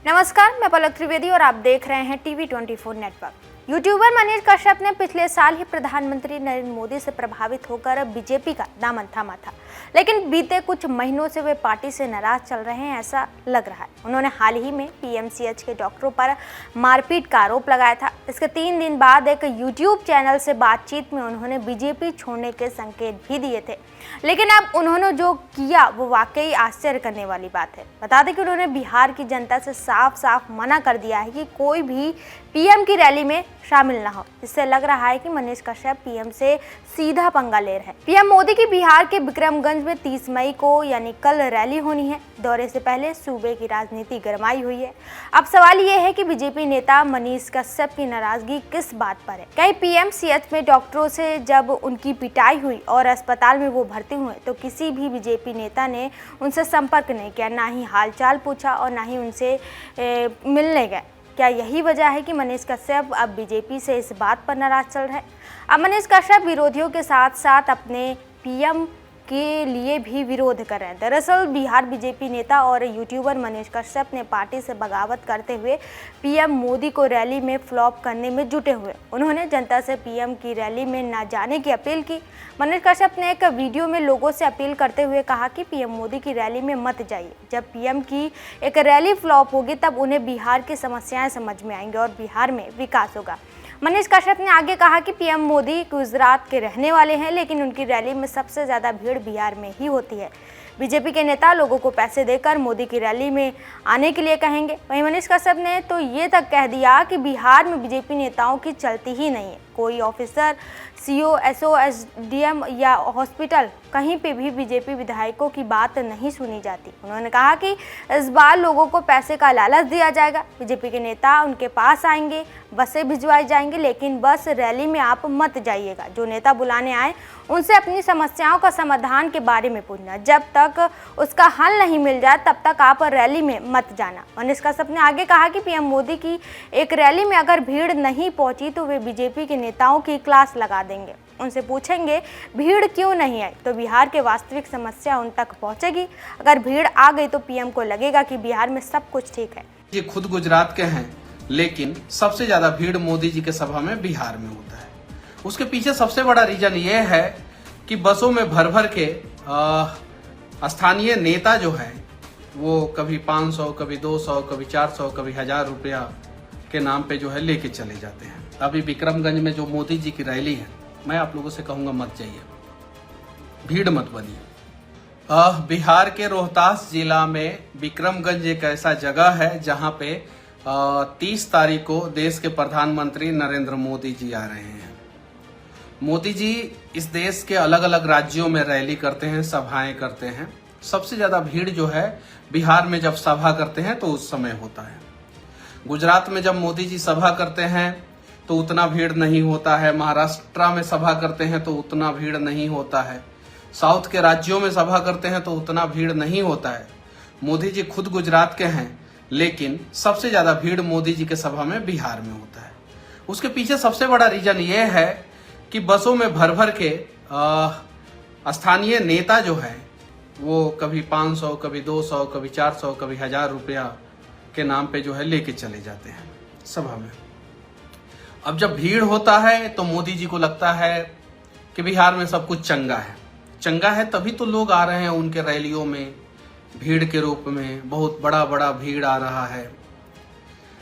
नमस्कार, मैं पलक त्रिवेदी और आप देख रहे हैं TV 24 network. YouTuber Manish Kashyap ने पिछले साल ही प्रधानमंत्री नरेंद्र मोदी से प्रभावित होकर बीजेपी का दामन थामा था, लेकिन बीते कुछ महीनों से वे पार्टी से नाराज चल रहे हैं, ऐसा लग रहा है। उन्होंने हाल ही में पीएमसीएच के डॉक्टरों पर मारपीट का आरोप लगाया था। इसके 3 दिन बाद एक यूट्यूब चैनल से बातचीत में उन्होंने बीजेपी छोड़ने के संकेत भी दिए थे, लेकिन अब उन्होंने जो किया वो वाकई आश्चर्य करने वाली बात है। बता दें कि उन्होंने बिहार की जनता से साफ साफ मना कर दिया है कि कोई भी पीएम की रैली में शामिल ना हो। इससे लग रहा है कि मनीष कश्यप पीएम से सीधा पंगा ले रहे हैं। पीएम मोदी की बिहार के विक्रमगंज में 30 मई को यानी कल रैली होनी है। दौरे से पहले सूबे की राजनीति गरमाई हुई है। अब सवाल ये है कि बीजेपी नेता मनीष कश्यप की नाराजगी किस बात पर है। कई पीएमसीएच में डॉक्टरों से जब उनकी पिटाई हुई और अस्पताल में वो भर्ती हुए तो किसी भी बीजेपी नेता ने उनसे संपर्क नहीं किया, ना ही हालचाल पूछा और ना ही उनसे मिलने गए। क्या यही वजह है कि मनीष कश्यप अब बीजेपी से इस बात पर नाराज चल रहे हैं? अब मनीष कश्यप विरोधियों के साथ साथ अपने पीएम के लिए भी विरोध कर रहे हैं। दरअसल बिहार बीजेपी नेता और यूट्यूबर मनीष कश्यप ने पार्टी से बगावत करते हुए पीएम मोदी को रैली में फ्लॉप करने में जुटे हुए। उन्होंने जनता से पीएम की रैली में न जाने की अपील की। मनीष कश्यप ने एक वीडियो में लोगों से अपील करते हुए कहा कि पीएम मोदी की रैली में मत जाइए। जब पीएम की एक रैली फ्लॉप होगी तब उन्हें बिहार की समस्याएं समझ में आएंगी और बिहार में विकास होगा। मनीष कश्यप ने आगे कहा कि पीएम मोदी गुजरात के रहने वाले हैं, लेकिन उनकी रैली में सबसे ज़्यादा भीड़ बिहार में ही होती है। बीजेपी के नेता लोगों को पैसे देकर मोदी की रैली में आने के लिए कहेंगे। वहीं मनीष कश्यप ने तो ये तक कह दिया कि बिहार में बीजेपी नेताओं की चलती ही नहीं है। कोई ऑफिसर, सीओ, एसओ, एसडीएम या हॉस्पिटल, कहीं पे भी बीजेपी विधायकों की बात नहीं सुनी जाती। उन्होंने कहा कि इस बार लोगों को पैसे का लालच दिया जाएगा। बीजेपी के नेता उनके पास आएंगे, बसें भिजवाई जाएंगी, लेकिन बस रैली में आप मत जाइएगा। जो नेता बुलाने आए उनसे अपनी समस्याओं का समाधान के बारे में पूछना। जब तक उसका हल नहीं मिल जाए तब तक आप रैली में मत जाना। मनीष कश्यप ने आगे कहा कि पीएम मोदी की एक रैली में अगर भीड़ नहीं पहुंची तो वे बीजेपी के नेताओं की क्लास लगा देंगे। उनसे पूछेंगे भीड़ क्यों नहीं आई, तो बिहार के वास्तविक समस्या उन तक पहुंचेगी। अगर भीड़ आ गई तो पीएम को लगेगा कि बिहार में सब कुछ ठीक है। ये खुद गुजरात के हैं, लेकिन सबसे ज्यादा भीड़ मोदी जी के सभा में बिहार में होता है। उसके पीछे सबसे बड़ा रीजन ये है कि बसों में भर भर के स्थानीय नेता जो है वो कभी 500, कभी 200, कभी 400, कभी 1000 रुपया के नाम पे जो है लेके चले जाते हैं। अभी विक्रमगंज में जो मोदी जी की रैली है, मैं आप लोगों से कहूंगा मत जाइए, भीड़ मत बनिए। बिहार के रोहतास जिला में विक्रमगंज एक ऐसा जगह है जहां पे 30 तारीख को देश के प्रधानमंत्री नरेंद्र मोदी जी आ रहे हैं। मोदी जी इस देश के अलग अलग राज्यों में रैली करते हैं, सभाएं करते हैं। सबसे ज्यादा भीड़ जो है बिहार में जब सभा करते हैं तो उस समय होता है। गुजरात में जब मोदी जी सभा करते हैं तो उतना भीड़ नहीं होता है। महाराष्ट्र में सभा करते हैं तो उतना भीड़ नहीं होता है। साउथ के राज्यों में सभा करते हैं तो उतना भीड़ नहीं होता है। मोदी जी खुद गुजरात के हैं, लेकिन सबसे ज्यादा भीड़ मोदी जी के सभा में बिहार में होता है। उसके पीछे सबसे बड़ा रीजन ये है कि बसों में भर भर के स्थानीय नेता जो है वो कभी 500, कभी 200, कभी 400, कभी 1000 रुपया के नाम पे जो है लेके चले जाते हैं सभा में। अब जब भीड़ होता है तो मोदी जी को लगता है कि बिहार में सब कुछ चंगा है। चंगा है तभी तो लोग आ रहे हैं उनके रैलियों में भीड़ के रूप में। बहुत बड़ा बड़ा भीड़ आ रहा है,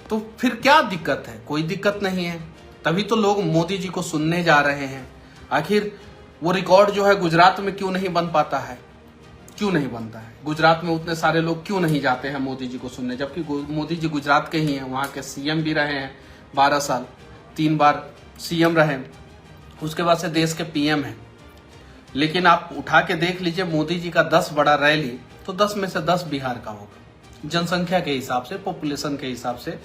तो फिर क्या दिक्कत है? कोई दिक्कत नहीं है। तभी तो लोग मोदी जी को सुनने जा रहे हैं। आखिर वो रिकॉर्ड जो है गुजरात में क्यों नहीं बन पाता है? क्यों नहीं बनता है? गुजरात में उतने सारे लोग क्यों नहीं जाते हैं मोदी जी को सुनने, जबकि मोदी जी गुजरात के ही हैं, वहां के सीएम भी रहे हैं 12 साल, 3 बार सीएम रहे, उसके बाद से देश के पीएम हैं। लेकिन आप उठा के देख लीजिए मोदी जी का 10 बड़ा रैली, तो 10 में से 10 बिहार का होगा। जनसंख्या के हिसाब से, पॉपुलेशन के हिसाब से,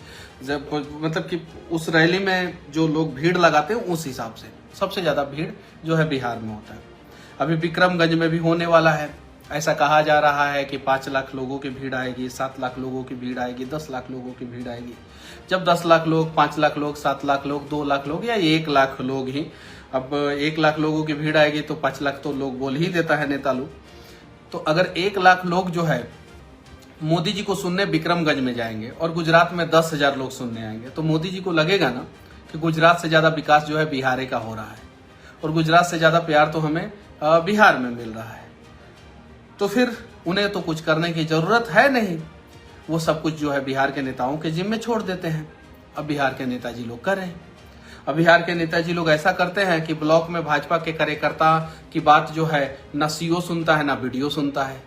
जब मतलब कि उस रैली में जो लोग भीड़ लगाते हैं उस हिसाब से सबसे ज्यादा भीड़ जो है बिहार में होता है। अभी विक्रमगंज में भी होने वाला है। ऐसा कहा जा रहा है कि 5 लाख लोगों की भीड़ आएगी, 7 लाख लोगों की भीड़ आएगी, 10 लाख लोगों की भीड़ आएगी। जब 10 लाख लोग, 5 लाख लोग, 7 लाख लोग, 2 लाख लोग या 1 लाख लोग ही, अब 1 लाख लोगों की भीड़ आएगी तो 5 लाख तो लोग बोल ही देता है नेता लोग। तो अगर 1 लाख लोग जो है मोदी जी को सुनने विक्रमगंज में जाएंगे और गुजरात में 10,000 लोग सुनने आएंगे, तो मोदी जी को लगेगा ना कि गुजरात से ज्यादा विकास जो है बिहार का हो रहा है और गुजरात से ज्यादा प्यार तो हमें बिहार में मिल रहा है। तो फिर उन्हें तो कुछ करने की जरूरत है नहीं, वो सब कुछ जो है बिहार के नेताओं के जिम्मे छोड़ देते हैं। अब बिहार के नेताजी लोग करें। अब बिहार के नेताजी लोग ऐसा करते हैं कि ब्लॉक में भाजपा के कार्यकर्ता की बात जो है ना सीओ सुनता है ना बीडीओ सुनता है।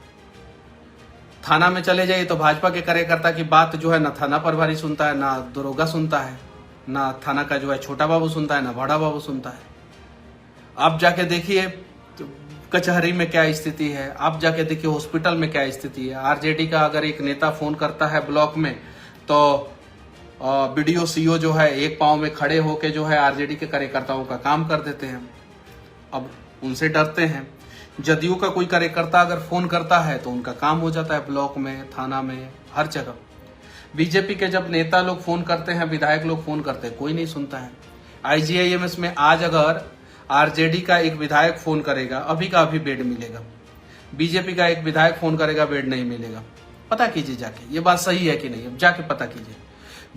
थाना में चले जाइए तो भाजपा के कार्यकर्ता की बात जो है ना थाना प्रभारी सुनता है, ना दरोगा सुनता है, ना थाना का जो है छोटा बाबू सुनता है, ना बड़ा बाबू सुनता है। आप जाके देखिए कचहरी में क्या स्थिति है, आप जाके देखिए हॉस्पिटल में क्या स्थिति है। आरजेडी का अगर एक नेता फोन करता है ब्लॉक में तो बीडीओ सीओ जो है एक पांव में खड़े होके जो है आरजेडी के कार्यकर्ताओं का काम कर देते हैं। अब उनसे डरते हैं। जदयू का कोई कार्यकर्ता अगर फोन करता है तो उनका काम हो जाता है ब्लॉक में, थाना में, हर जगह। बीजेपी के जब नेता लोग फोन करते हैं, विधायक लोग फोन करते हैं, कोई नहीं सुनता है। आईजीआईएमएस में आज अगर आरजेडी का एक विधायक फोन करेगा, अभी का अभी बेड मिलेगा। बीजेपी का एक विधायक फोन करेगा, बेड नहीं मिलेगा। पता कीजिए जाके, ये बात सही है कि नहीं, अब जाके पता कीजिए।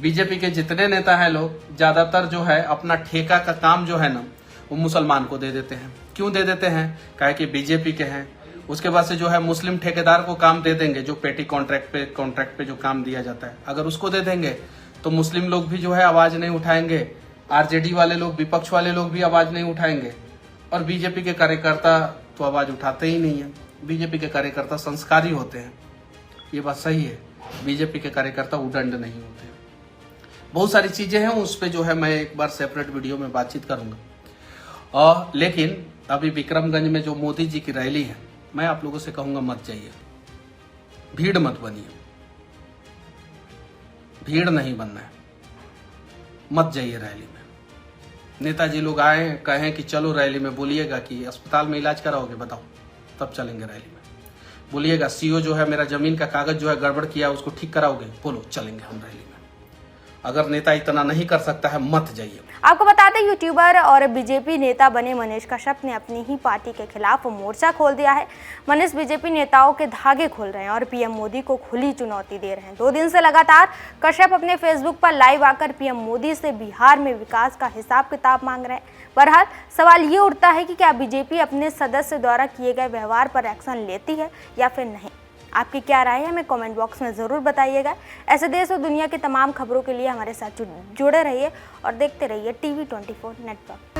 बीजेपी के जितने नेता हैं लोग, ज्यादातर जो है अपना ठेका का काम जो है ना वो मुसलमान को दे देते हैं। क्यों दे देते हैं? काहे कि बीजेपी के हैं। उसके बाद से जो है मुस्लिम ठेकेदार को काम दे देंगे, जो पेटी कॉन्ट्रैक्ट पे जो काम दिया जाता है, अगर उसको दे देंगे तो मुस्लिम लोग भी जो है आवाज नहीं उठाएंगे, आरजेडी वाले लोग, विपक्ष वाले लोग भी आवाज नहीं उठाएंगे। और बीजेपी के कार्यकर्ता तो आवाज उठाते ही नहीं है। बीजेपी के कार्यकर्ता संस्कारी होते हैं, ये बात सही है। बीजेपी के कार्यकर्ता उदंड नहीं होते। बहुत सारी चीजें हैं, उस पर जो है मैं एक बार सेपरेट वीडियो में बातचीत करूंगा। लेकिन अभी विक्रमगंज में जो मोदी जी की रैली है, मैं आप लोगों से कहूंगा मत जाइए, भीड़ मत बनिए, भीड़ नहीं बनना है, मत जाइए रैली में। नेताजी लोग आए कहें कि चलो रैली में, बोलिएगा कि अस्पताल में इलाज कराओगे, बताओ, तब चलेंगे रैली में। बोलिएगा सीओ जो है मेरा जमीन का कागज जो है गड़बड़ किया, उसको ठीक कराओगे, बोलो, चलेंगे हम रैली में। अगर नेता इतना नहीं कर सकता है, मत जाइए। आपको बता दें, यूट्यूबर और बीजेपी नेता बने मनीष कश्यप ने अपनी ही पार्टी के खिलाफ मोर्चा खोल दिया है। मनीष बीजेपी नेताओं के धागे खोल रहे हैं और पीएम मोदी को खुली चुनौती दे रहे हैं। 2 दिन से लगातार कश्यप अपने फेसबुक पर लाइव आकर पीएम मोदी से बिहार में विकास का हिसाब किताब मांग रहे हैं। बहरहाल सवाल ये उठता है कि क्या बीजेपी अपने सदस्य द्वारा किए गए व्यवहार पर एक्शन लेती है या फिर नहीं। आपकी क्या राय है, हमें कमेंट बॉक्स में ज़रूर बताइएगा। ऐसे देश और दुनिया की तमाम खबरों के लिए हमारे साथ जुड़े रहिए और देखते रहिए TV24 नेटवर्क।